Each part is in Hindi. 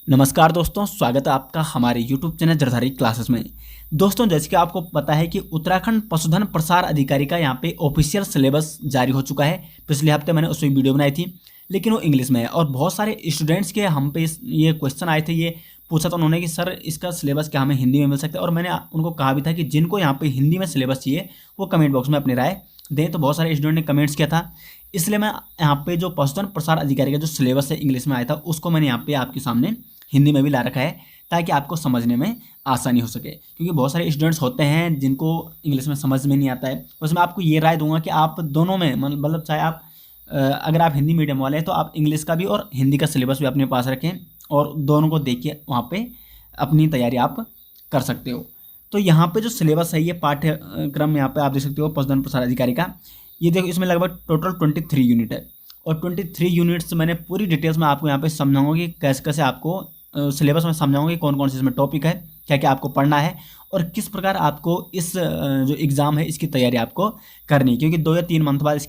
नमस्कार दोस्तों, स्वागत है आपका हमारे YouTube चैनल जरधारी क्लासेस में। दोस्तों, जैसे कि आपको पता है कि उत्तराखंड पशुधन प्रसार अधिकारी का यहाँ पे ऑफिशियल सिलेबस जारी हो चुका है। पिछले हफ्ते मैंने उस पर वीडियो बनाई थी, लेकिन वो इंग्लिश में है और बहुत सारे स्टूडेंट्स के हम पे ये क्वेश्चन आए थे। ये पूछा था उन्होंने कि सर इसका सिलेबस क्या हमें हिंदी में मिल सकता है, और मैंने उनको कहा भी था कि जिनको यहाँ पे हिंदी में सिलेबस चाहिए वो कमेंट बॉक्स में अपनी राय दें। तो बहुत सारे स्टूडेंट ने कमेंट्स किया था, इसलिए मैं यहाँ पे जो पशुधन प्रसार अधिकारी का जो सिलेबस है इंग्लिश में आया था उसको मैंने यहाँ पे आपके सामने हिंदी में भी ला रखा है, ताकि आपको समझने में आसानी हो सके। क्योंकि बहुत सारे स्टूडेंट्स होते हैं जिनको इंग्लिश में समझ में नहीं आता है। उसमें आपको ये राय दूंगा कि आप दोनों में मतलब चाहे आप अगर आप हिंदी मीडियम वाले हैं तो आप इंग्लिश का भी और हिंदी का सिलेबस भी अपने पास रखें और दोनों को देखिए, वहाँ पे अपनी तैयारी आप कर सकते हो। तो यहाँ पे जो सिलेबस है ये पाठ्यक्रम यहाँ पे आप देख सकते हो पशुधन प्रसार अधिकारी का। ये देखो, इसमें लगभग टोटल 23 यूनिट है और 23 यूनिट्स मैंने पूरी डिटेल्स में आपको यहाँ पे समझाऊंगा कि कैसे कैसे आपको सिलेबस में समझाऊंगा कि कौन कौन से इसमें टॉपिक है, क्या क्या आपको पढ़ना है और किस प्रकार आपको इस जो एग्ज़ाम है इसकी तैयारी आपको करनी है। क्योंकि 2 या 3 मंथ बाद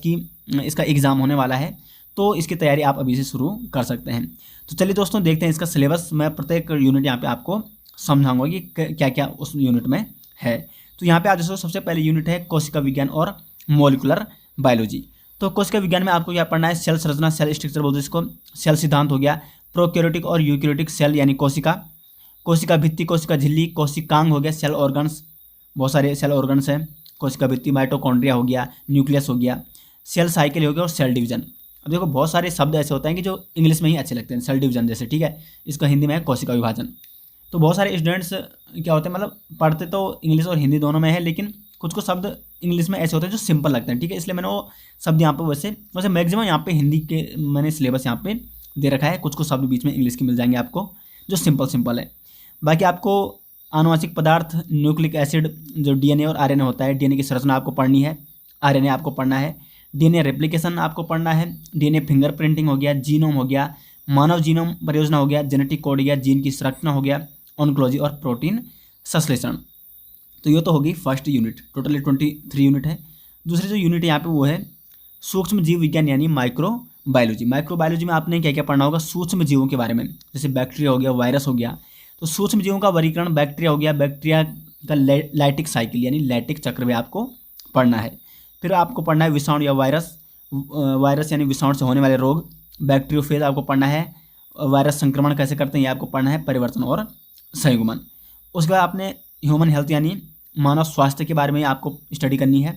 इसका एग्ज़ाम होने वाला है, तो इसकी तैयारी आप अभी से शुरू कर सकते हैं। तो चलिए दोस्तों, देखते हैं इसका सिलेबस। मैं प्रत्येक यूनिट यहाँ पे आपको समझाऊंगा कि क्या क्या उस यूनिट में है। तो यहाँ पे आप जैसे सबसे पहले यूनिट है कोशिका विज्ञान और मॉलिक्यूलर बायोलॉजी। तो कोशिका विज्ञान में आपको क्या पढ़ना है? सेल संरचना, सेल स्ट्रक्चर बोलते हैं इसको, सेल सिद्धांत हो गया, प्रोकैरियोटिक और यूकैरियोटिक सेल यानी कोशिका, कोशिका भित्ति, कोशिका झिल्ली, कोशिकांग हो गया, सेल ऑर्गन्स, बहुत सारे सेल ऑर्गन्स हैं। कोशिका भित्ति, माइटोकॉन्ड्रिया हो गया, न्यूक्लियस हो गया, सेल साइकिल हो गया और सेल डिवीजन। अब देखो, बहुत सारे शब्द ऐसे होते हैं कि जो इंग्लिश में ही अच्छे लगते हैं, सेल डिवीजन जैसे, ठीक है। इसका हिंदी में है कोशिका विभाजन। तो बहुत सारे स्टूडेंट्स क्या होते हैं, मतलब पढ़ते तो इंग्लिश और हिंदी दोनों में है, लेकिन कुछ कुछ शब्द इंग्लिश में ऐसे होते हैं जो सिंपल लगते हैं, ठीक है। इसलिए मैंने वो शब्द यहाँ पे वैसे मैक्सिमम यहाँ पे हिंदी के मैंने सिलेबस यहाँ पे दे रखा है। कुछ कुछ शब्द बीच में इंग्लिश के मिल जाएंगे आपको जो सिंपल है। बाकी आपको आनुवंशिक पदार्थ, न्यूक्लिक एसिड, जो डीएनए और आरएनए होता है, डीएनए की संरचना आपको पढ़नी है, आरएनए आपको पढ़ना है, डीएनए रेप्लिकेशन आपको पढ़ना है, डीएनए फिंगरप्रिंटिंग हो गया, जीनोम हो गया, मानव जीनोम परियोजना हो गया, जेनेटिक कोड हो गया, जीन की संरचना हो गया, ऑन्कोलॉजी और प्रोटीन संश्लेषण। तो ये तो होगी फर्स्ट यूनिट। टोटली 23 यूनिट है। दूसरी जो यूनिट यहाँ पे वो है सूक्ष्म जीव विज्ञान यानी माइक्रोबायोलॉजी। माइक्रोबायोलॉजी में आपने क्या क्या पढ़ना होगा? सूक्ष्म जीवों के बारे में, जैसे बैक्टीरिया हो गया, वायरस हो गया। तो सूक्ष्म जीवों का वर्गीकरण, बैक्टीरिया हो गया, बैक्टीरिया का लाइटिक साइकिल यानी लैटिक चक्र भी आपको पढ़ना है। फिर आपको पढ़ना है विषाणु या वायरस यानी विषाणु से होने वाले रोग, बैक्टीरियोफेज आपको पढ़ना है, वायरस संक्रमण कैसे करते हैं ये आपको पढ़ना है, परिवर्तन और संयुग्मन। उसके बाद आपने ह्यूमन हेल्थ यानी मानव स्वास्थ्य के बारे में आपको स्टडी करनी है,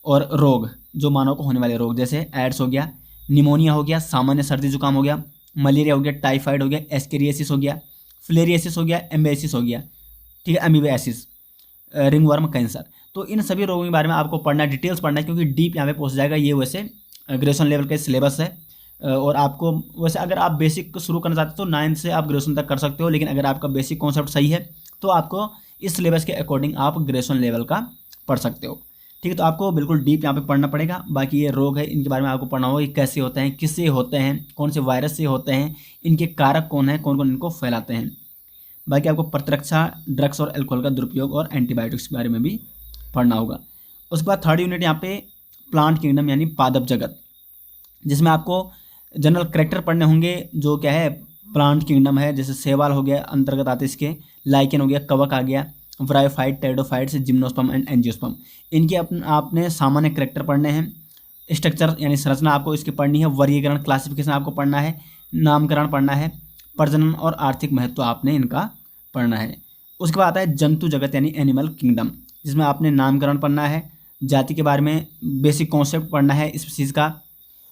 और रोग, जो मानव को होने वाले रोग, जैसे एड्स हो गया, निमोनिया हो गया, सामान्य सर्दी जुकाम हो गया, मलेरिया हो गया, टाइफाइड हो गया, एस्केरियासिस हो गया, फिलेरियासिस हो गया, एम्बेसिस हो गया, ठीक है, अमीबियासिस, रिंगवर्म कैंसर। तो इन सभी रोगों के बारे में आपको पढ़ना है, डिटेल्स पढ़ना है, क्योंकि डीप यहाँ पे पहुँच जाएगा। ये वैसे ग्रेजुएशन लेवल का सिलेबस है, और आपको वैसे अगर आप बेसिक शुरू करना चाहते हो तो 9 से आप ग्रेजुएशन तक कर सकते हो, लेकिन अगर आपका बेसिक कॉन्सेप्ट सही है तो आपको इस सिलेबस के अकॉर्डिंग आप ग्रेजुएशन लेवल का पढ़ सकते हो, ठीक है। तो आपको बिल्कुल डीप यहाँ पे पढ़ना पड़ेगा। बाकी ये रोग है, इनके बारे में आपको पढ़ना होगा कि कैसे होते हैं, किससे होते हैं, कौन से वायरस से होते हैं, इनके कारक कौन है, कौन कौन इनको फैलाते हैं। बाकी आपको प्रतिरक्षा, ड्रग्स और एल्कोहल का दुरुपयोग और एंटीबायोटिक्स के बारे में भी पढ़ना होगा। उसके बाद थर्ड यूनिट यहाँ पे प्लांट किंगडम यानी पादप जगत, जिसमें आपको जनरल करेक्टर पढ़ने होंगे, जो क्या है प्लांट किंगडम है। जैसे शैवाल हो गया, अंतर्गत आते इसके, लाइकेन हो गया, कवक आ गया, bryophyte, pteridophytes, gymnosperm and angiosperm. इनके आपने सामान्य करेक्टर पढ़ने हैं। स्ट्रक्चर यानी संरचना आपको इसकी पढ़नी है, वर्गीकरण क्लासिफिकेशन आपको पढ़ना है, नामकरण पढ़ना है, प्रजनन और आर्थिक महत्व आपने इनका पढ़ना है। उसके बाद आता है जंतु जगत यानी एनिमल किंगडम, जिसमें आपने नामकरण पढ़ना है, जाति के बारे में बेसिक कॉन्सेप्ट पढ़ना है स्पीसीज का,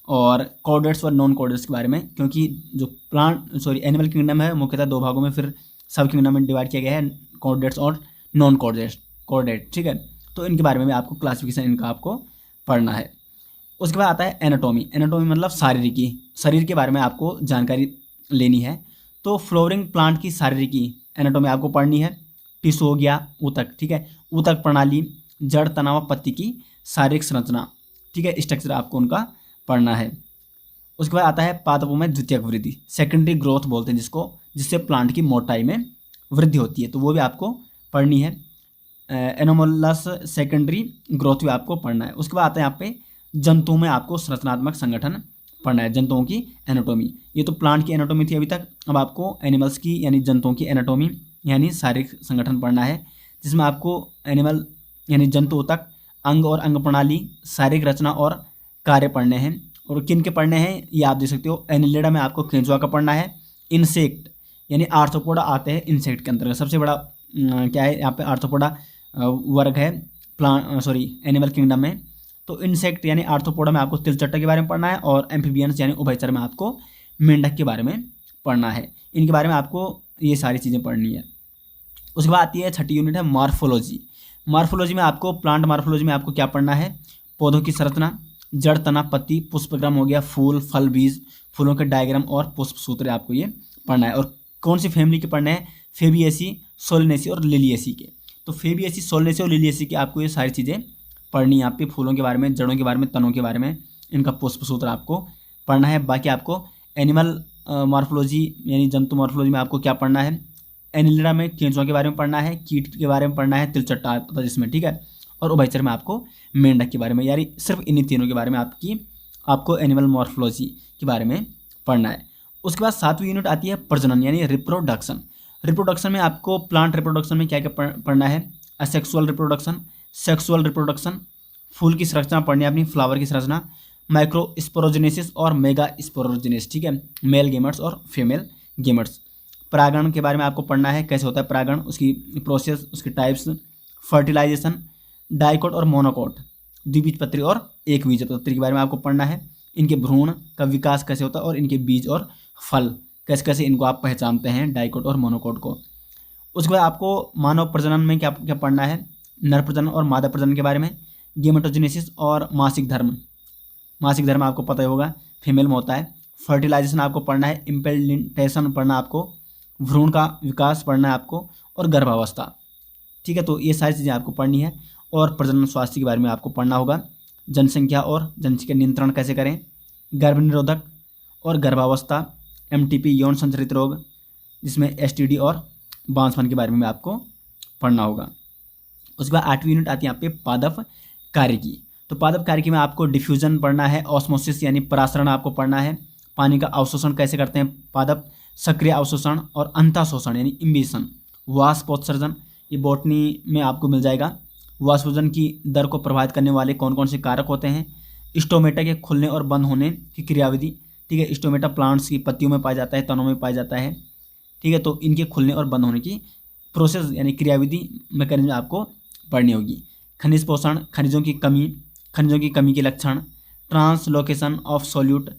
और कॉर्डेट्स और नॉन कॉर्डेट्स के बारे में। क्योंकि जो एनिमल किंगडम है मुख्यतः 2 भागों में फिर सब किंगडम में डिवाइड किया गया है, कॉर्डेट्स और नॉन कॉर्डेट, ठीक है। तो इनके बारे में भी आपको क्लासिफिकेशन इनका आपको पढ़ना है। उसके बाद आता है एनाटॉमी। एनाटॉमी मतलब शारीरिकी, शरीर के बारे में आपको जानकारी लेनी है। तो फ्लोवरिंग प्लांट की शारीरिकी एनाटॉमी आपको पढ़नी है। टिश्यू हो गया, ऊतक, ठीक है, ऊतक प्रणाली, जड़, तनाव, पत्ती की शारीरिक संरचना, ठीक है, स्ट्रक्चर आपको उनका पढ़ना है। उसके बाद आता है पादपों में द्वितीयक वृद्धि, सेकेंडरी ग्रोथ बोलते हैं जिसको, जिससे प्लांट की मोटाई में वृद्धि होती है, तो वो भी आपको पढ़नी है। एनोमोलस सेकेंडरी ग्रोथ भी आपको पढ़ना है। उसके बाद आता है यहाँ पे जंतुओं में आपको संरचनात्मक संगठन पढ़ना है, जंतुओं की एनाटोमी। ये तो प्लांट की एनाटोमी थी अभी तक। अब आपको एनिमल्स की यानी जंतुओं की एनाटोमी यानी शारीरिक संगठन पढ़ना है, जिसमें आपको एनिमल यानी जंतुओं तक अंग और अंग प्रणाली, शारीरिक रचना और कार्य पढ़ने हैं। और किन के पढ़ने हैं ये आप देख सकते हो। एनिलिडा में आपको केंचुआ का पढ़ना है। इंसेक्ट यानी आर्थ्रोपोडा आते हैं इंसेक्ट के अंतर्गत। सबसे बड़ा क्या है यहाँ पे आर्थ्रोपोडा वर्ग है एनिमल किंगडम में। तो इंसेक्ट यानी आर्थ्रोपोडा में आपको तिलचट्टा के बारे में पढ़ना है, और एम्फीबियंस यानी उभयचर में आपको मेंढक के बारे में पढ़ना है। इनके बारे में आपको ये सारी चीज़ें पढ़नी है। उसके बाद आती है छठी यूनिट है मॉर्फोलॉजी। मॉर्फोलॉजी में आपको प्लांट मॉर्फोलॉजी में आपको क्या पढ़ना है, पौधों की संरचना, जड़, तना, पत्ती, पुष्पक्रम हो गया, फूल, फल, बीज, फूलों के डायग्राम और पुष्प सूत्र आपको ये पढ़ना है। और कौन सी फैमिली के पढ़ने हैं, फेबिएसी, सोलनेसी और लिलिएसी के। तो फेबिएसी, सोलनेसी और लिलिएसी की आपको ये सारी चीज़ें पढ़नी है। यहाँ पे फूलों के बारे में, जड़ों के बारे में, तनों के बारे में, इनका पुष्प सूत्र आपको पढ़ना है। बाकी आपको एनिमल मॉर्फोलॉजी यानी जंतु मॉर्फोलॉजी में आपको क्या पढ़ना है, एनिलिडा में केंचुआ के बारे में पढ़ना है, कीट के बारे में पढ़ना है, तिलचट्टा आता है जिसमें, ठीक है। और उभयचर में आपको मेंढक के बारे में, यानी सिर्फ इन्हीं तीनों के बारे में आपको एनिमल मॉर्फोलॉजी के बारे में पढ़ना है। उसके बाद 7वीं यूनिट आती है प्रजनन यानी रिप्रोडक्शन। रिप्रोडक्शन में आपको प्लांट रिप्रोडक्शन में क्या क्या पढ़ना है, असेक्सुअल रिप्रोडक्शन, सेक्सुअल रिप्रोडक्शन, फूल की संरचना पढ़नी है अपनी, फ्लावर की संरचना, माइक्रो स्पोरोजेनेसिस और मेगा स्पोरोजेनेसिस, ठीक है, मेल गेमेट्स और फीमेल गेमेट्स। परागण के बारे में आपको पढ़ना है, कैसे होता है परागण, उसकी प्रोसेस, उसकी टाइप्स, फर्टिलाइजेशन, डाइकोट और मोनोकोट, द्विबीजपत्री और एक बीजपत्री के बारे में आपको पढ़ना है। इनके भ्रूण का विकास कैसे होता है और इनके बीज और फल कैसे कैसे इनको आप पहचानते हैं, डाइकोट और मोनोकोट को। उसके बाद आपको मानव प्रजनन में क्या क्या पढ़ना है, नर प्रजनन और मादा प्रजनन के बारे में, गेमेटोजेनेसिस और मासिक धर्म। मासिक धर्म आपको पता ही होगा, फीमेल में होता है। फर्टिलाइजेशन आपको पढ़ना है, इम्प्लांटेशन पढ़ना आपको, भ्रूण का विकास पढ़ना है आपको, और गर्भावस्था, ठीक है। तो ये सारी चीज़ें आपको पढ़नी है। और प्रजनन स्वास्थ्य के बारे में आपको पढ़ना होगा, जनसंख्या और जनसंख्या नियंत्रण कैसे करें, गर्भ निरोधक और गर्भावस्था, MTP यौन संचारित रोग जिसमें STD और बांझपन के बारे में आपको पढ़ना होगा। उसके बाद 8वीं यूनिट आती है यहाँ पे पादप कार्य की। तो पादप कार्य की में आपको डिफ्यूजन पढ़ना है, ऑस्मोसिस यानी परासरण आपको पढ़ना है, पानी का अवशोषण कैसे करते हैं पादप, सक्रिय अवशोषण और अंतःशोषण यानी इम्बिशन, वाष्पोत्सर्जन, ये बॉटनी में आपको मिल जाएगा। वाष्पोत्सर्जन की दर को प्रभावित करने वाले कौन कौन से कारक होते हैं, स्टोमेटा के खुलने और बंद होने की क्रियाविधि, ठीक है। स्टोमेटा प्लांट्स की पत्तियों में पाया जाता है, तनों में पाया जाता है, ठीक है। तो इनके खुलने और बंद होने की प्रोसेस यानी क्रियाविधि मैकेनिज्म आपको पढ़नी होगी। खनिज पोषण, खनिजों की कमी के लक्षण, translocation of solute,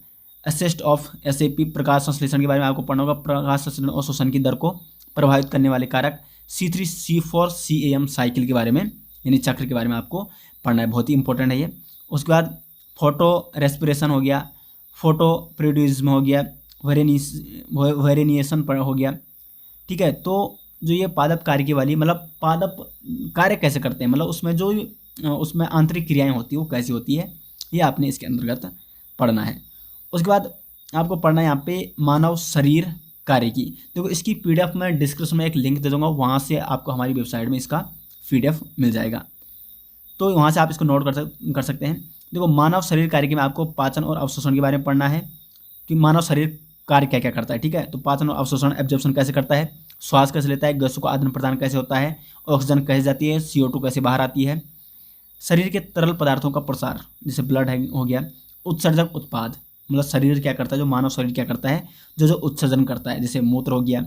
assist of SAP, प्रकाश संश्लेषण के बारे में आपको पढ़ना होगा, प्रकाश संश्लेषण और शोषण की दर को प्रभावित करने वाले कारक, C3C4CAM साइकिल के बारे में यानी चक्र के बारे में आपको पढ़ना है, बहुत ही इंपॉर्टेंट है ये। उसके बाद फोटो रेस्पिरेशन हो गया, फोटो प्रोड्यूसम हो गया, वेरेनिएशन हो गया, ठीक है। तो जो ये पादप कार्य की वाली मतलब पादप कार्य कैसे करते हैं, मतलब उसमें जो उसमें आंतरिक क्रियाएं होती है वो कैसी होती है, ये आपने इसके अंतर्गत पढ़ना है। उसके बाद आपको पढ़ना है यहाँ पे मानव शरीर कार्य की। देखो इसकी PDF में डिस्क्रिप्शन में एक लिंक दे दूँगा, वहाँ से आपको हमारी वेबसाइट में इसका PDF मिल जाएगा, तो वहाँ से आप इसको नोट कर सकते हैं। देखो मानव शरीर कार्य की में आपको पाचन और अवशोषण के बारे में पढ़ना है कि मानव शरीर कार्य क्या क्या करता है, ठीक है। तो पाचन और अवशोषण, एब्जॉर्प्शन कैसे करता है, श्वास कैसे लेता है, गैसों का आदान प्रदान कैसे होता है, ऑक्सीजन कैसे जाती है, CO2 कैसे बाहर आती है, शरीर के तरल पदार्थों का प्रसार जैसे ब्लड हो गया, उत्सर्जक उत्पाद मतलब शरीर क्या करता है, जो मानव शरीर क्या करता है, जो उत्सर्जन करता है जैसे मूत्र हो गया,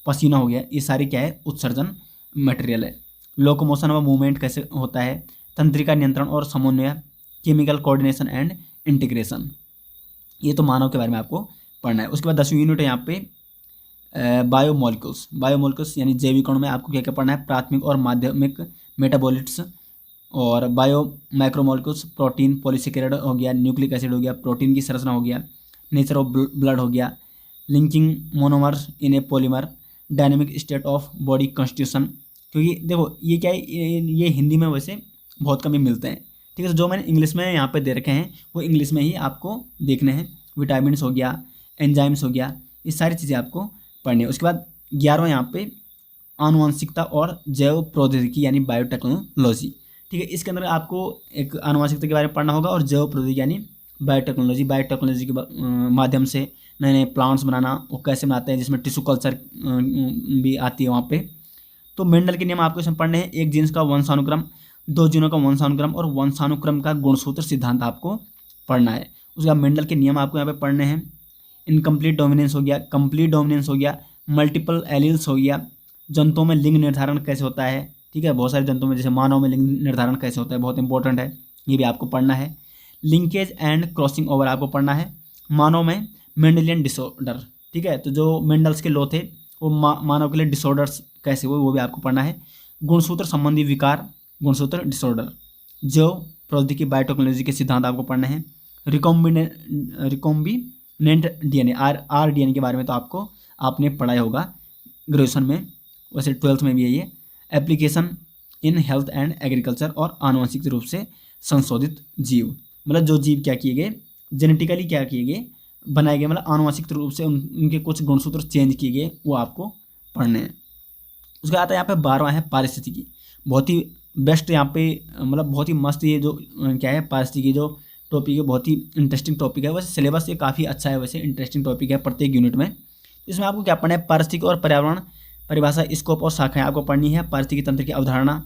पसीना हो गया, ये सारी क्या है उत्सर्जन मटेरियल है। लोकोमोशन व मूवमेंट कैसे होता है, तंत्रिका नियंत्रण और समन्वय, केमिकल कोऑर्डिनेशन एंड इंटीग्रेशन, ये तो मानव के बारे में आपको पढ़ना है। उसके बाद 10वीं यूनिट है यहाँ पे बायोमोलिक्यूल्स यानी जैविक अणु में आपको क्या क्या पढ़ना है, प्राथमिक और माध्यमिक मेटाबॉलिट्स और माइक्रोमोलिक्यूल्स, प्रोटीन, पॉलीसेकेराइड हो गया, न्यूक्लिक एसिड हो गया, प्रोटीन की संरचना हो गया, नेचर ऑफ ब्लड हो गया, linking monomers in A polymer, dynamic state of body constitution. क्योंकि देखो ये क्या है, ये हिंदी में वैसे बहुत कम ही मिलते हैं, ठीक है। तो जो मैंने इंग्लिश में यहाँ पे दे रखे हैं वो इंग्लिश में ही आपको देखने हैं। विटामिन्स हो गया, एंजाइम्स हो गया, ये सारी चीज़ें आपको पढ़नी है। उसके बाद 11वां यहाँ पे आनुवंशिकता और जैव प्रौद्योगिकी यानी बायोटेक्नोलॉजी, ठीक है। इसके अंदर आपको एक आनुवंशिकता के बारे में पढ़ना होगा और जैव प्रौद्योगिकी यानी बायोटेक्नोलॉजी, बायोटेक्नोलॉजी के माध्यम से नए नए प्लांट्स बनाना, वो कैसे बनाते हैं, जिसमें टिश्यू कल्चर भी आती है वहाँ पे। तो मेंडल के नियम आपको इसमें पढ़ने हैं। एक जीन्स का वंशानुक्रम, दो जीनों का वंशानुक्रम और वंशानुक्रम का गुणसूत्र सिद्धांत आपको पढ़ना है। उसके बाद मेंडल के नियम आपको यहाँ पे पढ़ने हैं। इनकम्प्लीट डोमिनेंस हो गया, कंप्लीट डोमिनेंस हो गया, मल्टीपल एलील्स हो गया, जंतुओं में लिंग निर्धारण कैसे होता है, ठीक है, बहुत सारे जंतुओं में, जैसे मानव में लिंग निर्धारण कैसे होता है, बहुत इंपॉर्टेंट है, ये भी आपको पढ़ना है। लिंकेज एंड क्रॉसिंग ओवर आपको पढ़ना है। मानव में मेंडेलियन डिसऑर्डर, ठीक है, तो जो मेंडल्स के लॉ थे वो मानव के लिए डिसऑर्डर्स कैसे हुए वो भी आपको पढ़ना है। गुणसूत्र संबंधी विकार, गुणसूत्र डिसऑर्डर, जो प्रौद्योगिकी बायोटेक्नोलॉजी के सिद्धांत आपको पढ़ने हैं। रिकॉम्बिनेंट डीएनए, आरडीएनए के बारे में तो आपने पढ़ाई होगा ग्रेजुएशन में, वैसे 12th में भी है ये। Application in health and agriculture, और आनुवंशिक रूप से संशोधित जीव, मतलब जो जीव क्या किए गए, जेनेटिकली क्या किए गए, बनाए गए, मतलब आनुवंशिक रूप से उनके कुछ गुणसूत्र चेंज किए गए, वो आपको पढ़ने हैं। उसके आता है यहाँ पे 12वां है पारिस्थितिकी, बहुत ही बेस्ट यहाँ पे, मतलब बहुत ही मस्त ये जो क्या है पारिस्थितिकी जो टॉपिक है, बहुत ही इंटरेस्टिंग टॉपिक है। वैसे सिलेबस ये काफ़ी अच्छा है, वैसे इंटरेस्टिंग टॉपिक है प्रत्येक यूनिट में। इसमें आपको क्या पढ़ना है, पारिस्थितिकी और पर्यावरण, परिभाषा, स्कोप और शाखाएं आपको पढ़नी है। पारिस्थितिकी तंत्र की अवधारणा,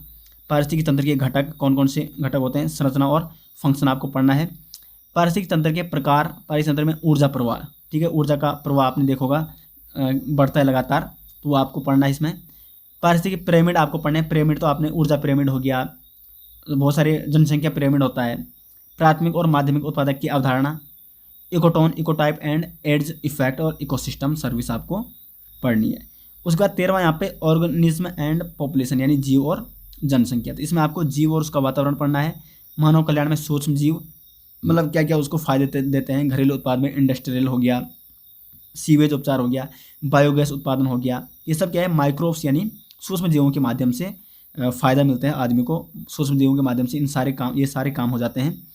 पारिस्थितिकी तंत्र के घटक, कौन कौन से घटक होते हैं, संरचना और फंक्शन आपको पढ़ना है। पारिस्थितिकी तंत्र के प्रकार, पारिस्थितिकी तंत्र में ऊर्जा प्रवाह, ठीक है, ऊर्जा का प्रवाह आपने देखा होगा बढ़ता है लगातार, तो वो आपको पढ़ना है इसमें। पारिस्थितिकी पिरामिड आपको पढ़ना है। पिरामिड तो आपने ऊर्जा पिरामिड हो गया, बहुत सारे जनसंख्या पिरामिड होता है। प्राथमिक और माध्यमिक उत्पादक की अवधारणा, ecotone, ecotype and edge effect और इकोसिस्टम सर्विस आपको पढ़नी है। उसके बाद 13वां यहाँ पे ऑर्गेनिज्म एंड पॉपुलेशन, यानी जीव और जनसंख्या, तो इसमें आपको जीव और उसका वातावरण पढ़ना है। मानव कल्याण में सूक्ष्म जीव, मतलब क्या क्या उसको फायदे देते हैं, घरेलू उत्पाद में इंडस्ट्रियल हो गया, सीवेज उपचार हो गया, बायोगैस उत्पादन हो गया, ये सब क्या है माइक्रोब्स, यानी सूक्ष्म जीवों के माध्यम से फ़ायदा मिलता है आदमी को, सूक्ष्म जीवों के माध्यम से ये सारे काम हो जाते हैं।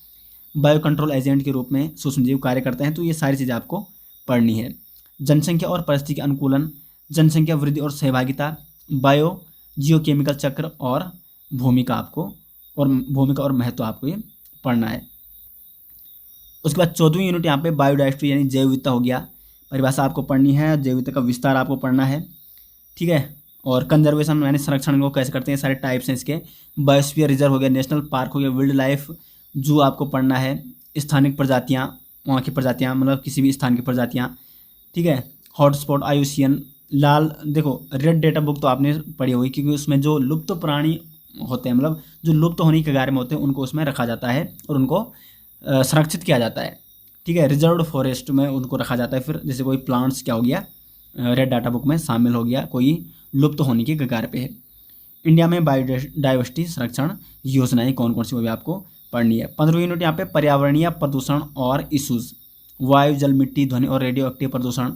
बायो कंट्रोल एजेंट के रूप में सूक्ष्म जीव कार्य करते हैं, तो ये सारी चीज़ें आपको पढ़नी है। जनसंख्या और परिस्थिति अनुकूलन, जनसंख्या वृद्धि और सहभागिता, बायो जियोकेमिकल चक्र और भूमिका और महत्व आपको ये पढ़ना है। उसके बाद 14वीं यूनिट यहाँ पे बायोडाइवर्सिटी यानी जैव विविधता हो गया, परिभाषा आपको पढ़नी है, जैव विविधता का विस्तार आपको पढ़ना है, ठीक है, और कंजर्वेशन यानी संरक्षण को कैसे करते हैं, सारे टाइप्स हैं इसके। बायोस्फीयर रिजर्व हो गया, नेशनल पार्क हो गया, वाइल्ड लाइफ जू आपको पढ़ना है। स्थानिक प्रजातियाँ, वहाँ की प्रजातियाँ, मतलब किसी भी स्थान की प्रजातियाँ, ठीक है। हॉटस्पॉट, IUCN, लाल, देखो रेड डेटा बुक तो आपने पढ़ी होगी, क्योंकि उसमें जो लुप्त प्राणी होते हैं, मतलब जो लुप्त होने के कगार में होते हैं, उनको उसमें रखा जाता है और उनको संरक्षित किया जाता है, ठीक है। रिजर्व्ड फॉरेस्ट में उनको रखा जाता है। फिर जैसे कोई प्लांट्स क्या हो गया, रेड डाटा बुक में शामिल हो गया, कोई लुप्त होने की कगार पे है। इंडिया में बायोडाइवर्सिटी संरक्षण योजनाएं कौन कौन सी, वो भी आपको पढ़नी है। 15वीं यूनिट यहाँ पे पर्यावरणीय प्रदूषण और इशूज़, वायु, जल, मिट्टी, ध्वनि और रेडियो एक्टिव प्रदूषण,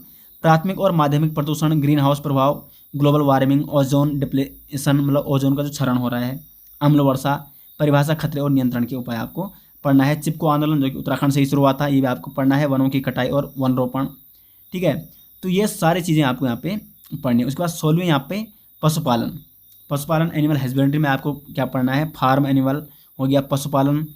प्राथमिक और माध्यमिक प्रदूषण, ग्रीन हाउस प्रभाव, ग्लोबल वार्मिंग, ओजोन डिप्लेशन, मतलब ओजोन का जो क्षरण हो रहा है, अम्ल वर्षा, परिभाषा, खतरे और नियंत्रण के उपाय आपको पढ़ना है। चिपको आंदोलन जो कि उत्तराखंड से ही शुरू हुआ था, ये भी आपको पढ़ना है। वनों की कटाई और वन रोपण, ठीक है, तो ये सारी चीज़ें आपको यहाँ पे पढ़नी है। उसके बाद 16वीं यहाँ पे पशुपालन एनिमल हस्बेंड्री में आपको क्या पढ़ना है, फार्म एनिमल हो गया, पशुपालन,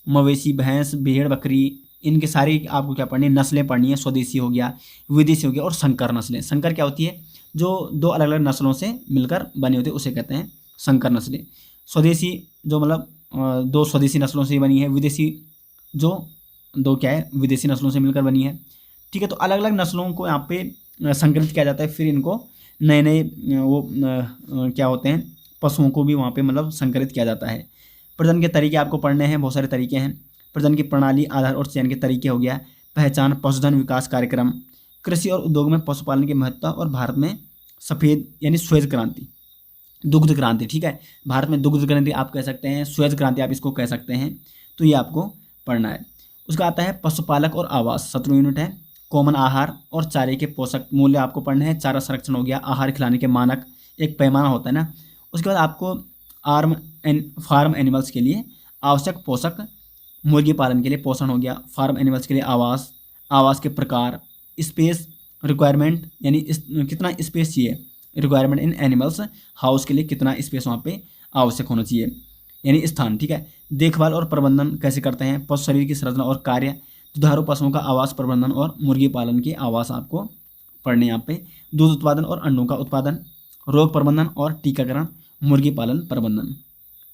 मवेशी, भैंस, भेड़, बकरी, इनके सारी आपको क्या पढ़नी है, नस्लें पढ़नी है। स्वदेशी हो गया, विदेशी हो गया और संकर नस्लें। संकर क्या होती है, जो दो अलग अलग नस्लों से मिलकर बनी होती है, उसे कहते हैं संकर नस्लें। स्वदेशी जो मतलब दो स्वदेशी नस्लों से बनी है, विदेशी जो दो क्या है विदेशी नस्लों से मिलकर बनी है, ठीक है। तो अलग अलग नस्लों को यहाँ पे संकलित किया जाता है, फिर इनको नए नए वो क्या होते हैं पशुओं को भी वहाँ पे मतलब संकलित किया जाता है। प्रजनन के तरीके आपको पढ़ने हैं, बहुत सारे तरीके हैं। प्रजनन की प्रणाली, आधार और चयन के तरीके हो गया। पहचान, पशुधन विकास कार्यक्रम, कृषि और उद्योग में पशुपालन की महत्ता, और भारत में सफ़ेद यानी श्वेत क्रांति, दुग्ध क्रांति, ठीक है। भारत में दुग्ध क्रांति आप कह सकते हैं, श्वेत क्रांति आप इसको कह सकते हैं, तो ये आपको पढ़ना है। उसका आता है पशुपालक और आवास, 17वीं यूनिट है। कॉमन आहार और चारे के पोषक मूल्य आपको पढ़ने हैं। चारा संरक्षण हो गया, आहार खिलाने के मानक, एक पैमाना होता है ना। उसके बाद आपको फार्म एनिमल्स के लिए आवश्यक पोषक, मुर्गी पालन के लिए पोषण हो गया, फार्म एनिमल्स के लिए आवास, आवास के प्रकार, स्पेस रिक्वायरमेंट यानी कितना स्पेस चाहिए, रिक्वायरमेंट इन एनिमल्स हाउस के लिए कितना स्पेस वहाँ पे आवश्यक होना चाहिए, यानी स्थान, ठीक है। देखभाल और प्रबंधन कैसे करते हैं, पशु शरीर की संरचना और कार्य, दुधारू पशुओं का आवास प्रबंधन और मुर्गी पालन के आवास आपको पढ़ने यहाँ पे, दूध उत्पादन और अंडों का उत्पादन, रोग प्रबंधन और टीकाकरण, मुर्गी पालन प्रबंधन।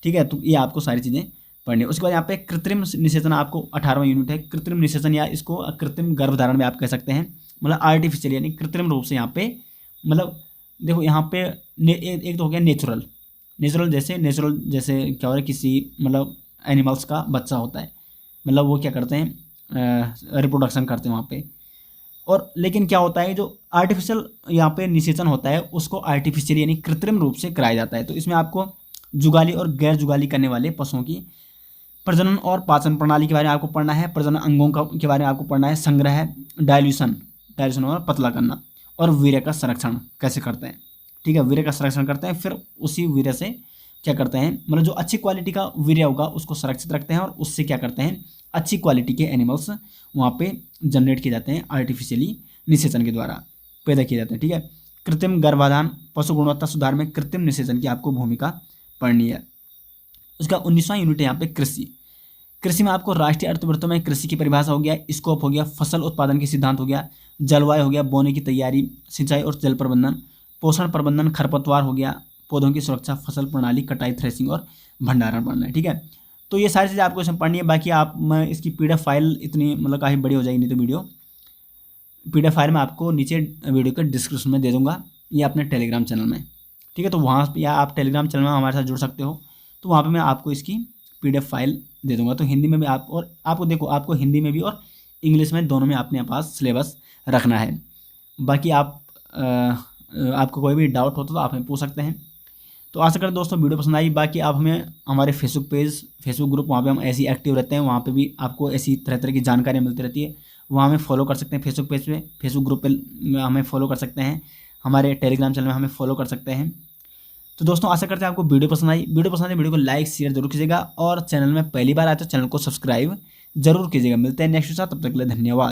ठीक है, तो ये आपको सारी चीज़ें पढ़नी है। उसके बाद यहाँ पे कृत्रिम निषेचन आपको 18वां यूनिट है। कृत्रिम निषेचन या इसको कृत्रिम गर्भधारण में आप कह सकते हैं, मतलब आर्टिफिशियल यानी कृत्रिम रूप से यहाँ पे, मतलब देखो यहाँ पे एक तो हो गया नेचुरल जैसे क्या हो रहा है, किसी मतलब एनिमल्स का बच्चा होता है, मतलब वो क्या करते हैं रिप्रोडक्शन करते हैं वहाँ पे। और लेकिन क्या होता है, जो आर्टिफिशियल यहाँ पे निषेचन होता है उसको आर्टिफिशियल यानी कृत्रिम रूप से कराया जाता है। तो इसमें आपको जुगाली और गैर जुगाली करने वाले पशुओं की प्रजनन और पाचन प्रणाली के बारे में आपको पढ़ना है, प्रजनन अंगों के बारे में आपको पढ़ना है, संग्रह, डायल्यूशन और पतला करना, और वीर्य का संरक्षण कैसे करते हैं। ठीक है, वीर्य का संरक्षण करते हैं, फिर उसी वीर्य से क्या करते हैं, मतलब जो अच्छी क्वालिटी का वीर्य होगा उसको सुरक्षित रखते हैं और उससे क्या करते हैं, अच्छी क्वालिटी के एनिमल्स वहाँ पे जनरेट किए जाते हैं, आर्टिफिशियली निषेचन के द्वारा पैदा किए जाते हैं। ठीक है, कृत्रिम गर्भाधान, पशु गुणवत्ता सुधार में कृत्रिम निषेचन की आपको भूमिका पढ़नी है। उसका 19वां यूनिट है यहाँ पे कृषि में आपको राष्ट्रीय अर्थव्यवस्था में कृषि की परिभाषा हो गया, स्कोप हो गया, फसल उत्पादन के सिद्धांत हो गया, जलवायु हो गया, बोने की तैयारी, सिंचाई और जल प्रबंधन, पोषण प्रबंधन, खरपतवार हो गया, पौधों की सुरक्षा, फसल प्रणाली, कटाई, थ्रेसिंग और भंडारण पढ़ना है। ठीक है, तो ये सारी चीज़ें आपको इसमें पढ़नी है। बाकी आप, मैं इसकी PDF फाइल इतनी मतलब काफ़ी बड़ी हो जाएगी, नहीं तो वीडियो PDF फाइल मैं आपको नीचे वीडियो के डिस्क्रिप्शन में दे दूँगा, या अपने टेलीग्राम चैनल में। ठीक है, तो वहाँ या आप टेलीग्राम चैनल में हमारे साथ जुड़ सकते हो, तो वहाँ पे मैं आपको इसकी PDF फाइल दे दूँगा। तो हिंदी में भी आप, और आपको देखो आपको हिंदी में भी और इंग्लिश में दोनों में अपने पास सिलेबस रखना है। बाकी आप आपको कोई भी डाउट होता तो आप हमें पूछ सकते हैं। तो आशा करते दोस्तों वीडियो पसंद आई। बाकी आप हमें हमारे फेसबुक ग्रुप, वहाँ पे हम ऐसी एक्टिव रहते हैं, वहाँ पे भी आपको ऐसी तरह तरह की जानकारियाँ मिलती रहती है, वहाँ हमें फॉलो कर सकते हैं। फेसबुक पेज पे, फेसबुक ग्रुप पे हमें फॉलो कर सकते हैं, हमारे टेलीग्राम चैनल में हमें फॉलो कर सकते हैं। तो दोस्तों आशा करते हैं आपको वीडियो पसंद आई। वीडियो को लाइक शेयर जरूर कीजिएगा, और चैनल में पहली बार आए तो चैनल को सब्सक्राइब जरूर कीजिएगा। मिलते हैं नेक्स्ट के साथ, तब तक के लिए धन्यवाद।